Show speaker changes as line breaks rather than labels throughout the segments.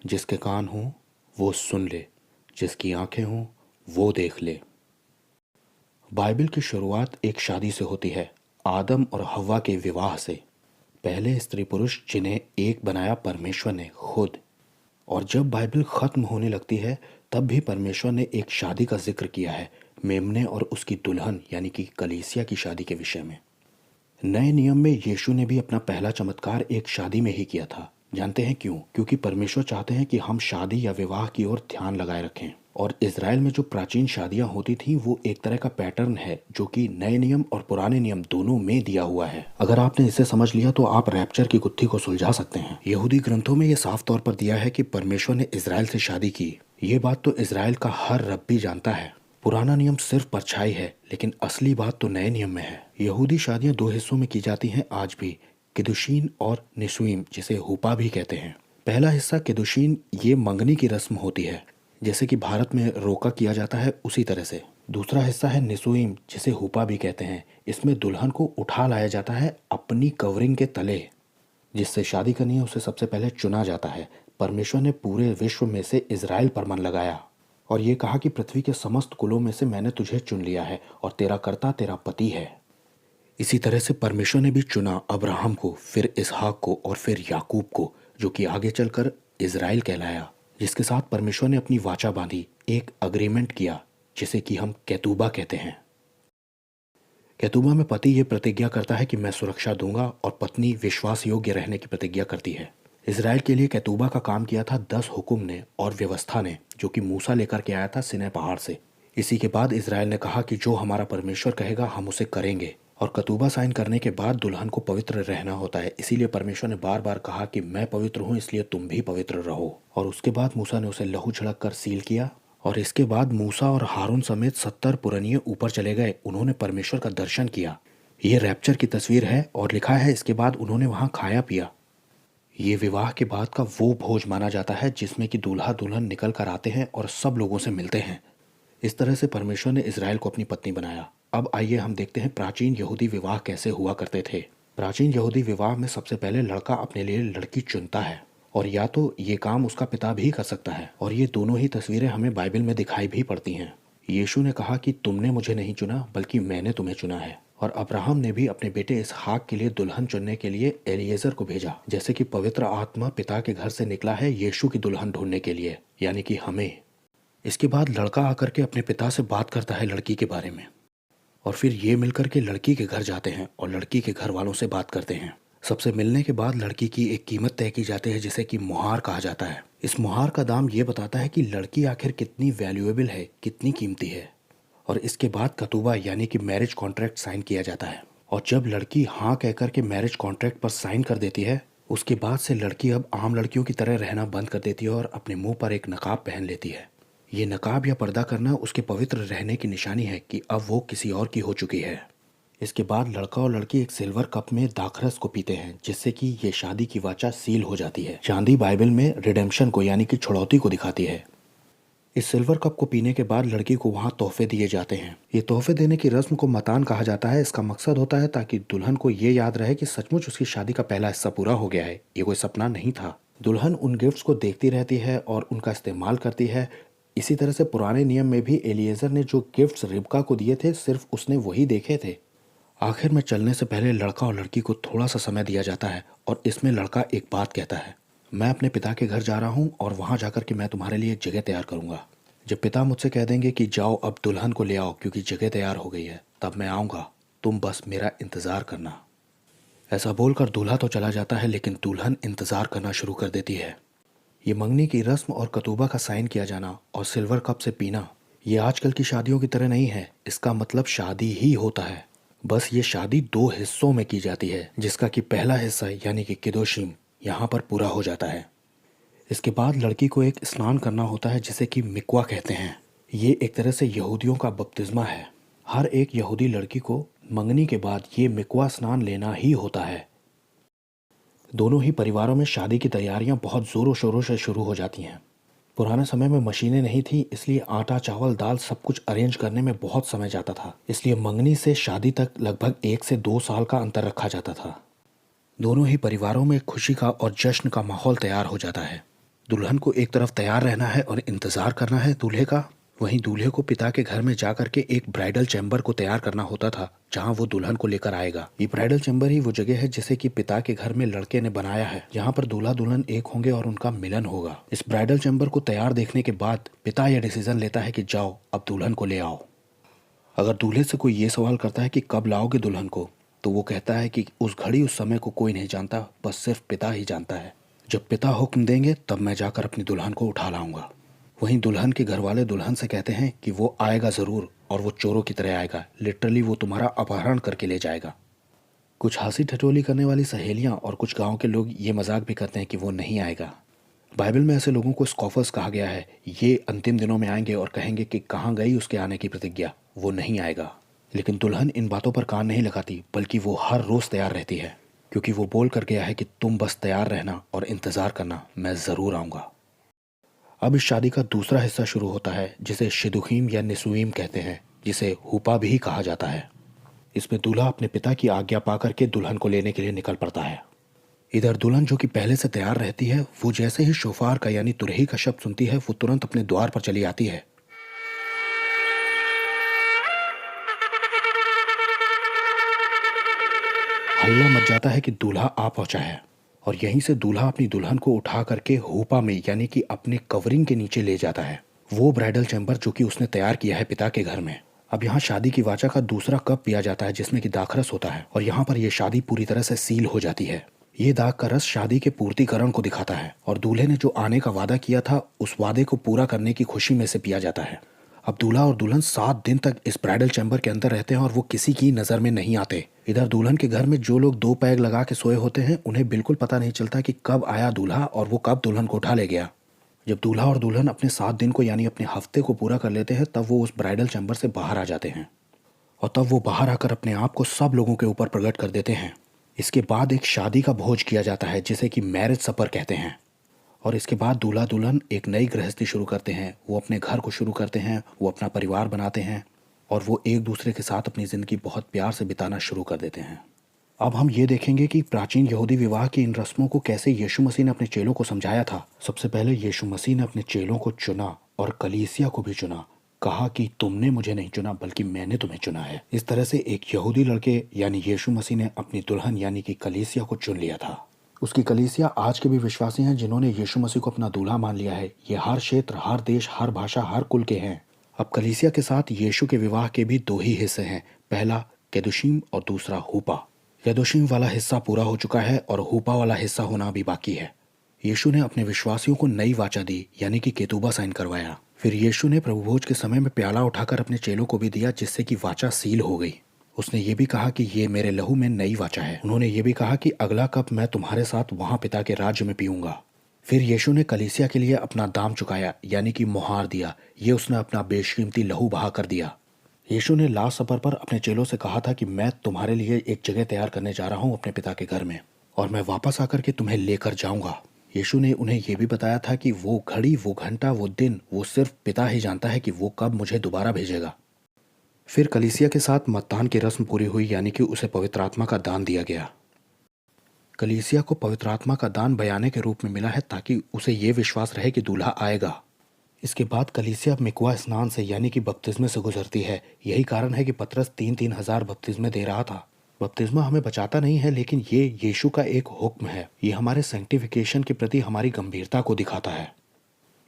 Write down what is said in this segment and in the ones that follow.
जिसके कान हों वो सुन ले, जिसकी आंखें हों वो देख ले। बाइबल की शुरुआत एक शादी से होती है, आदम और हव्वा के विवाह से। पहले स्त्री पुरुष जिन्हें एक बनाया परमेश्वर ने खुद। और जब बाइबल खत्म होने लगती है तब भी परमेश्वर ने एक शादी का जिक्र किया है, मेमने और उसकी दुल्हन यानी कि कलीसिया की शादी के विषय में। नए नियम में यीशु ने भी अपना पहला चमत्कार एक शादी में ही किया था। जानते हैं क्यों? क्योंकि परमेश्वर चाहते हैं कि हम शादी या विवाह की ओर ध्यान लगाए रखें। और इज़राइल में जो प्राचीन शादियां होती थीं वो एक तरह का पैटर्न है जो कि नए नियम और पुराने नियम दोनों में दिया हुआ है। अगर आपने इसे समझ लिया तो आप रैप्चर की गुत्थी को सुलझा सकते हैं। यहूदी ग्रंथों में ये साफ तौर पर दिया है कि परमेश्वर ने इज़राइल से शादी की। ये बात तो इज़राइल का हर रब्बी जानता है। पुराना नियम सिर्फ परछाई है, लेकिन असली बात तो नए नियम में है। यहूदी शादियां दो हिस्सों में की जाती हैं आज भी, किदुशीन और निसुईम, जिसे हुपा भी कहते हैं। पहला हिस्सा किदुशीन, ये मंगनी की रस्म होती है, जैसे कि भारत में रोका किया जाता है उसी तरह से। दूसरा हिस्सा है निसुईम, जिसे हुपा भी कहते हैं। इसमें दुल्हन को उठा लाया जाता है अपनी कवरिंग के तले। जिससे शादी करनी है उसे सबसे पहले चुना जाता है। परमेश्वर ने पूरे विश्व में से इज़राइल पर मन लगाया और ये कहा कि पृथ्वी के समस्त कुलों में से मैंने तुझे चुन लिया है और तेरा कर्ता तेरा पति है। इसी तरह से परमेश्वर ने भी चुना अब्राहम को, फिर इसहाक को और फिर याकूब को, जो कि आगे चलकर इज़राइल कहलाया, जिसके साथ परमेश्वर ने अपनी वाचा बांधी, एक अग्रीमेंट किया, जिसे कि हम कैतूबा कहते हैं। कैतूबा में पति ये प्रतिज्ञा करता है कि मैं सुरक्षा दूंगा और पत्नी विश्वास योग्य रहने की प्रतिज्ञा करती है। इज़राइल के लिए कैतूबा का काम किया था 10 हुक्म ने और व्यवस्था ने, जो कि मूसा लेकर के आया था सिनै पहाड़ से। इसी के बाद इज़राइल ने कहा कि जो हमारा परमेश्वर कहेगा हम उसे करेंगे। और कतूबा साइन करने के बाद दुल्हन को पवित्र रहना होता है। इसीलिए परमेश्वर ने बार बार कहा कि मैं पवित्र हूँ इसलिए तुम भी पवित्र रहो। और उसके बाद मूसा ने उसे लहू छिड़क कर सील किया। और इसके बाद मूसा और हारून समेत 70 पुरनिये ऊपर चले गए। उन्होंने परमेश्वर का दर्शन किया। ये रैप्चर की तस्वीर है और लिखा है इसके बाद उन्होंने वहां खाया पिया। ये विवाह के बाद का वो भोज माना जाता है जिसमें कि दूल्हा दुल्हन निकल कर आते हैं और सब लोगों से मिलते हैं। इस तरह से परमेश्वर ने इज़राइल को अपनी पत्नी बनाया। अब आइए हम देखते हैं प्राचीन यहूदी विवाह कैसे हुआ करते थे। प्राचीन यहूदी विवाह में सबसे पहले लड़का अपने लिए लड़की चुनता है और या तो ये काम उसका पिता भी कर सकता है। और ये दोनों ही तस्वीरें हमें बाइबल में दिखाई भी पड़ती हैं। यीशु ने कहा कि तुमने मुझे नहीं चुना बल्कि मैंने तुम्हें चुना है। और अब्राहम ने भी अपने बेटे इसहाक के लिए दुल्हन चुनने के लिए एलिएजर को भेजा, जैसे कि पवित्र आत्मा पिता के घर से निकला है यीशु की दुल्हन ढूंढने के लिए, यानी कि हमें। इसके बाद लड़का आकर के अपने पिता से बात करता है लड़की के बारे में और फिर ये मिलकर के लड़की के घर जाते हैं और लड़की के घर वालों से बात करते हैं। सबसे मिलने के बाद लड़की की एक कीमत तय की जाती है जिसे कि मुहार कहा जाता है। इस मुहार का दाम ये बताता है कि लड़की आखिर कितनी वैल्यूएबल है, कितनी कीमती है। और इसके बाद कतूबा यानी कि मैरिज कॉन्ट्रैक्ट साइन किया जाता है। और जब लड़की हाँ कहकर के मैरिज कॉन्ट्रैक्ट पर साइन कर देती है उसके बाद से लड़की अब आम लड़कियों की तरह रहना बंद कर देती है और अपने मुंह पर एक नकाब पहन लेती है। ये नकाब या पर्दा करना उसके पवित्र रहने की निशानी है कि अब वो किसी और की हो चुकी है। इसके बाद लड़का और लड़की एक सिल्वर कप में दाखरस को पीते हैं जिससे कि ये शादी की वाचा सील हो जाती है। चांदी बाइबल में रिडेम्पशन को यानी कि छुड़ौती को दिखाती है। इस सिल्वर कप को पीने के बाद लड़की को वहाँ तोहफे दिए जाते हैं। ये तोहफे देने की रस्म को मतान कहा जाता है। इसका मकसद होता है ताकि दुल्हन को ये याद रहे कि सचमुच उसकी शादी का पहला हिस्सा पूरा हो गया है, ये कोई सपना नहीं था। दुल्हन उन गिफ्ट्स को देखती रहती है और उनका इस्तेमाल करती है। इसी तरह से पुराने नियम में भी एलिएजर ने जो गिफ्ट्स रिबका को दिए थे सिर्फ उसने वही देखे थे। आखिर में चलने से पहले लड़का और लड़की को थोड़ा सा समय दिया जाता है और इसमें लड़का एक बात कहता है, मैं अपने पिता के घर जा रहा हूँ और वहाँ जाकर के मैं तुम्हारे लिए एक जगह तैयार करूँगा। जब पिता मुझसे कह देंगे कि जाओ अब दुल्हन को ले आओ क्योंकि जगह तैयार हो गई है, तब मैं आऊँगा, तुम बस मेरा इंतज़ार करना। ऐसा बोलकर दूल्हा तो चला जाता है लेकिन दुल्हन इंतज़ार करना शुरू कर देती है। ये मंगनी की रस्म और कतूबा का साइन किया जाना और सिल्वर कप से पीना ये आजकल की शादियों की तरह नहीं है। इसका मतलब शादी ही होता है, बस ये शादी 2 हिस्सों में की जाती है जिसका कि पहला हिस्सा यानी कि किदोशीम यहाँ पर पूरा हो जाता है। इसके बाद लड़की को एक स्नान करना होता है जिसे कि मिक्वा कहते हैं। ये एक तरह से यहूदियों का बपतिस्मा है। हर एक यहूदी लड़की को मंगनी के बाद ये मिक्वा स्नान लेना ही होता है। दोनों ही परिवारों में शादी की तैयारियां बहुत ज़ोरों शोरों से शुरू हो जाती हैं। पुराने समय में मशीनें नहीं थी, इसलिए आटा चावल दाल सब कुछ अरेंज करने में बहुत समय जाता था। इसलिए मंगनी से शादी तक लगभग 1 से 2 साल का अंतर रखा जाता था। दोनों ही परिवारों में खुशी का और जश्न का माहौल तैयार हो जाता है। दुल्हन को एक तरफ तैयार रहना है और इंतजार करना है दूल्हे का, वहीं दूल्हे को पिता के घर में जाकर के एक ब्राइडल चैम्बर को तैयार करना होता था जहां वो दुल्हन को लेकर आएगा। ये ब्राइडल चैम्बर ही वो जगह है जिसे कि पिता के घर में लड़के ने बनाया है, जहां पर दूल्हा दुल्हन एक होंगे और उनका मिलन होगा। इस ब्राइडल चैम्बर को तैयार देखने के बाद पिता यह डिसीजन लेता है कि जाओ अब दुल्हन को ले आओ। अगर दूल्हे से कोई ये सवाल करता है कि कब लाओगे दुल्हन को, तो वो कहता है कि उस घड़ी उस समय को कोई नहीं जानता, बस सिर्फ पिता ही जानता है। जब पिता हुक्म देंगे तब मैं जाकर अपनी दुल्हन को उठा लाऊंगा। वहीं दुल्हन के घर वाले दुल्हन से कहते हैं कि वो आएगा ज़रूर और वो चोरों की तरह आएगा, लिटरली वो तुम्हारा अपहरण करके ले जाएगा। कुछ हंसी ठिठोली करने वाली सहेलियां और कुछ गांव के लोग ये मजाक भी करते हैं कि वो नहीं आएगा। बाइबल में ऐसे लोगों को स्कॉफर्स कहा गया है। ये अंतिम दिनों में आएंगे और कहेंगे कि कहाँ गई उसके आने की प्रतिज्ञा, वो नहीं आएगा। लेकिन दुल्हन इन बातों पर कान नहीं लगाती, बल्कि वो हर रोज़ तैयार रहती है, क्योंकि वो बोल कर गया है कि तुम बस तैयार रहना और इंतज़ार करना, मैं ज़रूर आऊँगा। अब इस शादी का दूसरा हिस्सा शुरू होता है जिसे शिदुखीम या निसुईम कहते हैं, जिसे हुपा भी कहा जाता है। इसमें दूल्हा अपने पिता की आज्ञा पाकर के दुल्हन को लेने के लिए निकल पड़ता है। इधर दुल्हन जो कि पहले से तैयार रहती है, वो जैसे ही शोफार का यानी तुरही का शब्द सुनती है, वो तुरंत अपने द्वार पर चली आती है। हल्ला मच जाता है कि दूल्हा आ पहुंचा है और यहीं से दूल्हा अपनी दुल्हन को उठा करके हुपा में यानी कि अपने कवरिंग के नीचे ले जाता है, वो ब्राइडल चैम्बर जो कि उसने तैयार किया है पिता के घर में। अब यहाँ शादी की वाचा का दूसरा कप पिया जाता है जिसमें कि दाखरस होता है और यहाँ पर यह शादी पूरी तरह से सील हो जाती है। ये दाग का रस शादी के पूर्तिकरण को दिखाता है और दूल्हे ने जो आने का वादा किया था उस वादे को पूरा करने की खुशी में से पिया जाता है। अब दूल्हा और दुल्हन 7 दिन तक इस ब्राइडल चैम्बर के अंदर रहते हैं और वो किसी की नज़र में नहीं आते। इधर दुल्हन के घर में जो लोग 2 पैग लगा के सोए होते हैं, उन्हें बिल्कुल पता नहीं चलता कि कब आया दूल्हा और वो कब दुल्हन को उठा ले गया। जब दूल्हा और दुल्हन अपने 7 दिन को यानी अपने हफ्ते को पूरा कर लेते हैं, तब वो उस ब्राइडल चैम्बर से बाहर आ जाते हैं और तब वो बाहर आकर अपने आप को सब लोगों के ऊपर प्रकट कर देते हैं। इसके बाद एक शादी का भोज किया जाता है जिसे कि मैरिज सपर कहते हैं और इसके बाद दूल्हा दुल्हन एक नई गृहस्थी शुरू करते हैं। वो अपने घर को शुरू करते हैं, वो अपना परिवार बनाते हैं और वो एक दूसरे के साथ अपनी ज़िंदगी बहुत प्यार से बिताना शुरू कर देते हैं। अब हम ये देखेंगे कि प्राचीन यहूदी विवाह की इन रस्मों को कैसे यीशु मसीह ने अपने चेलों को समझाया था। सबसे पहले यीशु मसीह ने अपने चेलों को चुना और कलीसिया को भी चुना। कहा कि तुमने मुझे नहीं चुना बल्कि मैंने तुम्हें चुना है। इस तरह से एक यहूदी लड़के यानी यीशु मसीह ने अपनी दुल्हन यानी कि कलीसिया को चुन लिया था। उसकी कलीसिया आज के भी विश्वासी हैं जिन्होंने यीशु मसीह को अपना दूल्हा मान लिया है। ये हर क्षेत्र, हर देश, हर भाषा, हर कुल के हैं। अब कलीसिया के साथ यीशु के विवाह के भी 2 ही हिस्से हैं, पहला केदुशीम और दूसरा हुपा। केदुशीम वाला हिस्सा पूरा हो चुका है और हुपा वाला हिस्सा होना भी बाकी है। यीशु ने अपने विश्वासियों को नई वाचा दी यानी कि केतुबा साइन करवाया। फिर यीशु ने प्रभु भोज के समय में प्याला उठाकर अपने चेलों को भी दिया जिससे कि वाचा सील हो गई। उसने ये भी कहा कि ये मेरे लहू में नई वाचा है। उन्होंने ये भी कहा कि अगला कप मैं तुम्हारे साथ वहां पिता के राज्य में पीऊंगा। फिर यीशु ने कलीसिया के लिए अपना दाम चुकाया यानी कि मुहार दिया। ये उसने अपना बेशकीमती लहू बहा कर दिया। यीशु ने लास्ट सपर पर अपने चेलों से कहा था कि मैं तुम्हारे लिए एक जगह तैयार करने जा रहा हूँ अपने पिता के घर में और मैं वापस आकर के तुम्हें लेकर जाऊंगा। यीशु ने उन्हें यह भी बताया था कि वो घड़ी, वो घंटा, वो दिन, वो सिर्फ पिता ही जानता है कि वो कब मुझे दोबारा भेजेगा। फिर कलीसिया के साथ मतदान की रस्म पूरी हुई यानी कि उसे पवित्र आत्मा का दान दिया गया। कलीसिया को पवित्र आत्मा का दान बयाने के रूप में मिला है ताकि उसे ये विश्वास रहे कि दूल्हा आएगा। इसके बाद कलीसिया मिकवा स्नान से यानी कि बपतिस्मे से गुजरती है। यही कारण है कि पतरस 3-3 हजार बपतिस्मे दे रहा था। बपतिस्मा हमें बचाता नहीं है, लेकिन ये यीशु का एक हुक्म है। ये हमारे सैंक्टिफिकेशन के प्रति हमारी गंभीरता को दिखाता है।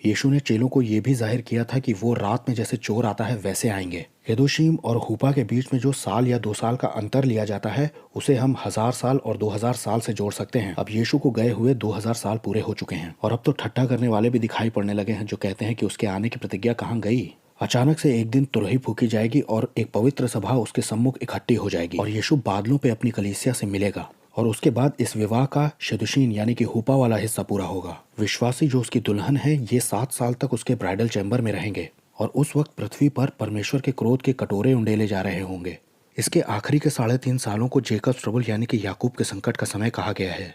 यीशु ने चेलों को यह भी जाहिर किया था कि वो रात में जैसे चोर आता है वैसे आएंगे। यदुशीम और हुपा के बीच में जो साल या 2 साल का अंतर लिया जाता है उसे हम 1000 साल और 2000 साल से जोड़ सकते हैं। अब यीशु को गए हुए 2000 साल पूरे हो चुके हैं और अब तो ठट्ठा करने वाले भी दिखाई पड़ने लगे हैं जो कहते हैं कि उसके आने की प्रतिज्ञा कहाँ गई। अचानक से एक दिन तुरही फूकी जाएगी और एक पवित्र सभा उसके सम्मुख इकट्ठी हो जाएगी और यीशु बादलों पे अपनी कलीसिया से मिलेगा और उसके बाद इस विवाह का शदुशीन यानी कि हुपा वाला हिस्सा पूरा होगा। विश्वासी जो उसकी दुल्हन है ये 7 साल तक उसके ब्राइडल चैम्बर में रहेंगे और उस वक्त पृथ्वी पर परमेश्वर के क्रोध के कटोरे उंडेले जा रहे होंगे। इसके आखिरी के 3.5 सालों को जेकब ट्रबल यानी कि याकूब के संकट का समय कहा गया है।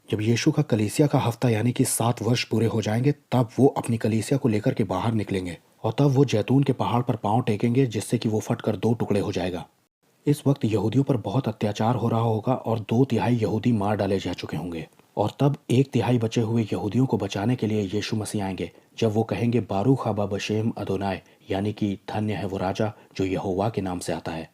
जब यीशु का कलीसिया का हफ्ता यानी कि 7 वर्ष पूरे हो जाएंगे तब वो अपनी कलीसिया को लेकर के बाहर निकलेंगे और तब वो जैतून के पहाड़ पर पांव टेकेंगे जिससे कि वो फटकर 2 टुकड़े हो जाएगा। इस वक्त यहूदियों पर बहुत अत्याचार हो रहा होगा और 2/3 यहूदी मार डाले जा चुके होंगे। और तब 1/3 बचे हुए यहूदियों को बचाने के लिए यीशु मसीह आएंगे, जब वो कहेंगे बारूक हबा बशेम अदोनाय, यानी कि धन्य है वो राजा जो यहोवा के नाम से आता है।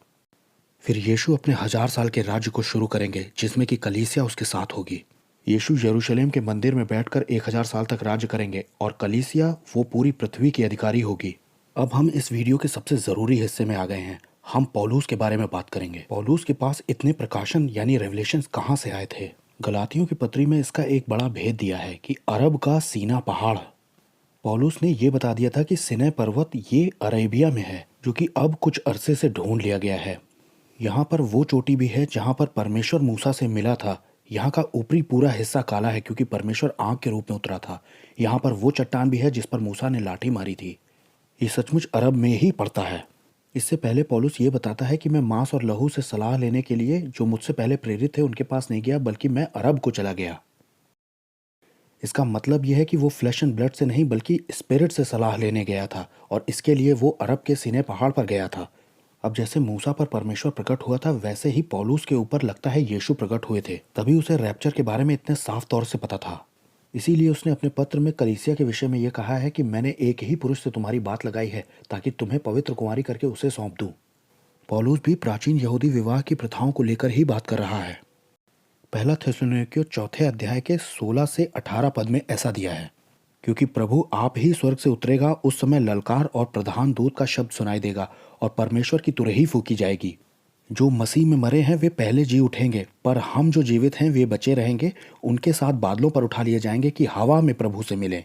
फिर यीशु अपने 1000 साल के राज्य को शुरू करेंगे, जिसमें कि कलीसिया उसके साथ होगी। यीशु यरूशलेम के मंदिर में बैठकर 1000 साल तक राज्य करेंगे और कलीसिया वो पूरी पृथ्वी की अधिकारी होगी। अब हम इस वीडियो के सबसे ज़रूरी हिस्से में आ गए हैं। हम पौलुस के बारे में बात करेंगे। पौलुस के पास इतने प्रकाशन यानी रेवलेशंस कहाँ से आए थे? गलातियों की पत्री में इसका एक बड़ा भेद दिया है कि अरब का सीना पहाड़। पौलुस ने ये बता दिया था कि सिनै पर्वत ये अरेबिया में है, जो कि अब कुछ अरसे से ढूंढ लिया गया है। यहाँ पर वो चोटी भी है जहाँ पर परमेश्वर मूसा से मिला था। यहाँ का ऊपरी पूरा हिस्सा काला है क्योंकि परमेश्वर आग के रूप में उतरा था। यहाँ पर वो चट्टान भी है जिस पर मूसा ने लाठी मारी थी। ये सचमुच अरब में ही पड़ता है। इससे पहले पौलुस ये बताता है कि मैं मांस और लहू से सलाह लेने के लिए जो मुझसे पहले प्रेरित थे उनके पास नहीं गया, बल्कि मैं अरब को चला गया। इसका मतलब यह है कि वो फ्लैश एंड ब्लड से नहीं बल्कि स्पिरिट से सलाह लेने गया था, और इसके लिए वो अरब के सीने पहाड़ पर गया था। अब जैसे मूसा पर परमेश्वर प्रकट हुआ था, वैसे ही पौलुस के ऊपर लगता है यीशु प्रकट हुए थे। तभी उसे रैप्चर के बारे में इतने साफ तौर से पता था। इसीलिए उसने अपने पत्र में कलीसिया के विषय में यह कहा है कि मैंने एक ही पुरुष से तुम्हारी बात लगाई है ताकि तुम्हें पवित्र कुंवारी करके उसे सौंप दूं। पौलुस भी प्राचीन यहूदी विवाह की प्रथाओं को लेकर ही बात कर रहा है। पहला थिस्सलुनीकियों 4 अध्याय के 16 से 18 पद में ऐसा दिया है, क्योंकि प्रभु आप ही स्वर्ग से उतरेगा, उस समय ललकार और प्रधान दूत का शब्द सुनाई देगा और परमेश्वर की तुरही फूकी जाएगी। जो मसीह में मरे हैं वे पहले जी उठेंगे, पर हम जो जीवित हैं वे बचे रहेंगे, उनके साथ बादलों पर उठा लिए जाएंगे कि हवा में प्रभु से मिलें।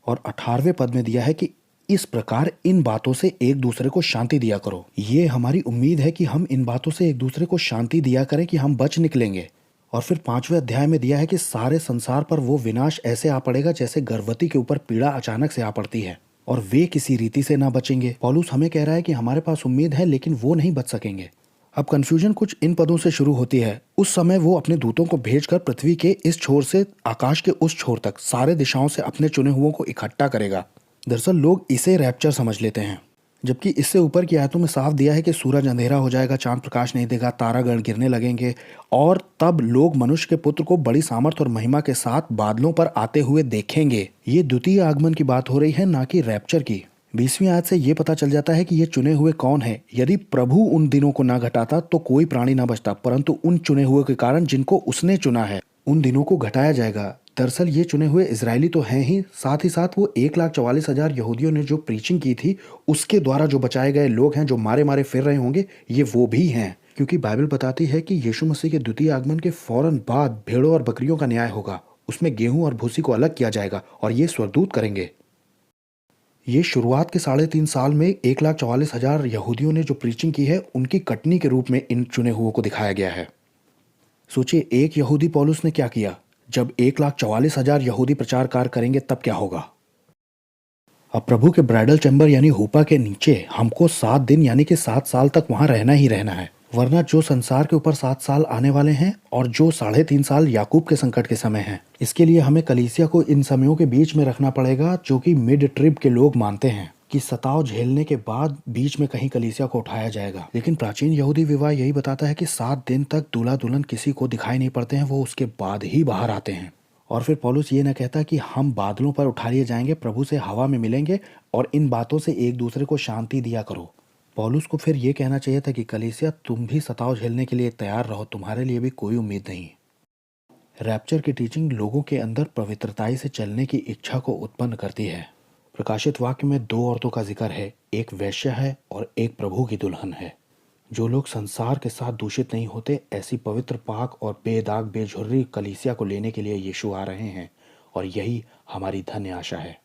और 18वें पद में दिया है कि इस प्रकार इन बातों से एक दूसरे को शांति दिया करो। ये हमारी उम्मीद है कि हम इन बातों से एक दूसरे को शांति दिया करें कि हम बच निकलेंगे। और फिर 5वें अध्याय में दिया है कि सारे संसार पर वो विनाश ऐसे आ पड़ेगा जैसे गर्भवती के ऊपर पीड़ा अचानक से आ पड़ती है, और वे किसी रीति से ना बचेंगे। पौलुस हमें कह रहा है कि हमारे पास उम्मीद है लेकिन वो नहीं बच सकेंगे। अब कंफ्यूजन कुछ इन पदों से शुरू होती है। उस समय वो अपने दूतों को भेजकर पृथ्वी के इस छोर से आकाश के उस छोर तक सारे दिशाओं से अपने चुने हुओं को इकट्ठा करेगा। दरअसल लोग इसे रैप्चर समझ लेते हैं, जबकि इससे ऊपर की आयतों में साफ दिया है कि सूरज अंधेरा हो जाएगा, चांद प्रकाश नहीं देगा, तारागण गिरने लगेंगे, और तब लोग मनुष्य के पुत्र को बड़ी सामर्थ और महिमा के साथ बादलों पर आते हुए देखेंगे। ये द्वितीय आगमन की बात हो रही है, ना कि रैप्चर की। 20वीं आयत से ये पता चल जाता है कि ये चुने हुए कौन है। यदि प्रभु उन दिनों को ना घटाता तो कोई प्राणी ना बचता, परंतु उन चुने हुए के कारण जिनको उसने चुना है उन दिनों को घटाया जाएगा। दरअसल ये चुने हुए इजरायली तो हैं ही साथ वो 1,44,000 यहूदियों ने जो प्रीचिंग की थी उसके द्वारा जो बचाए गए लोग हैं, जो मारे मारे फिर रहे होंगे, ये वो भी हैं। क्योंकि बाइबल बताती है कि यीशु मसीह के द्वितीय आगमन के फौरन बाद भेड़ों और बकरियों का न्याय होगा। उसमें गेहूं और भूसी को अलग किया जाएगा और ये स्वर्गदूत करेंगे। ये शुरुआत के 3.5 साल में 1,44,000 यहूदियों ने जो प्रीचिंग की है उनकी कटनी के रूप में इन चुने हुओं को दिखाया गया है। सोचिए, एक यहूदी पौलुस ने क्या किया। जब 1,44,000 यहूदी प्रचार कार्य करेंगे तब क्या होगा। अब प्रभु के ब्राइडल चैम्बर यानी हुपा के नीचे हमको 7 दिन यानी कि 7 साल तक वहां रहना ही रहना है, वरना जो संसार के ऊपर 7 साल आने वाले हैं और जो 3.5 साल याकूब के संकट के समय हैं, इसके लिए हमें कलीसिया को इन समयों के बीच में रखना पड़ेगा, जो कि मिड ट्रिब के लोग मानते हैं कि सताव झेलने के बाद बीच में कहीं कलीसिया को उठाया जाएगा। लेकिन प्राचीन यहूदी विवाह यही बताता है कि 7 दिन तक दूल्हा दुल्हन किसी को दिखाई नहीं पड़ते हैं, वो उसके बाद ही बाहर आते हैं। और फिर पौलुस ये न कहता कि हम बादलों पर उठा लिए जाएंगे, प्रभु से हवा में मिलेंगे और इन बातों से एक दूसरे को शांति दिया करो। पौलुस को फिर ये कहना चाहिए था कि कलीसिया तुम भी सताव झेलने के लिए तैयार रहो, तुम्हारे लिए भी कोई उम्मीद नहीं। रैप्चर की टीचिंग लोगों के अंदर पवित्रताई से चलने की इच्छा को उत्पन्न करती है। प्रकाशित वाक्य में 2 औरतों का जिक्र है, एक वैश्या है और एक प्रभु की दुल्हन है। जो लोग संसार के साथ दूषित नहीं होते, ऐसी पवित्र पाक और बेदाग बेझुर्री कलीसिया को लेने के लिए यीशु आ रहे हैं, और यही हमारी धन्य आशा है।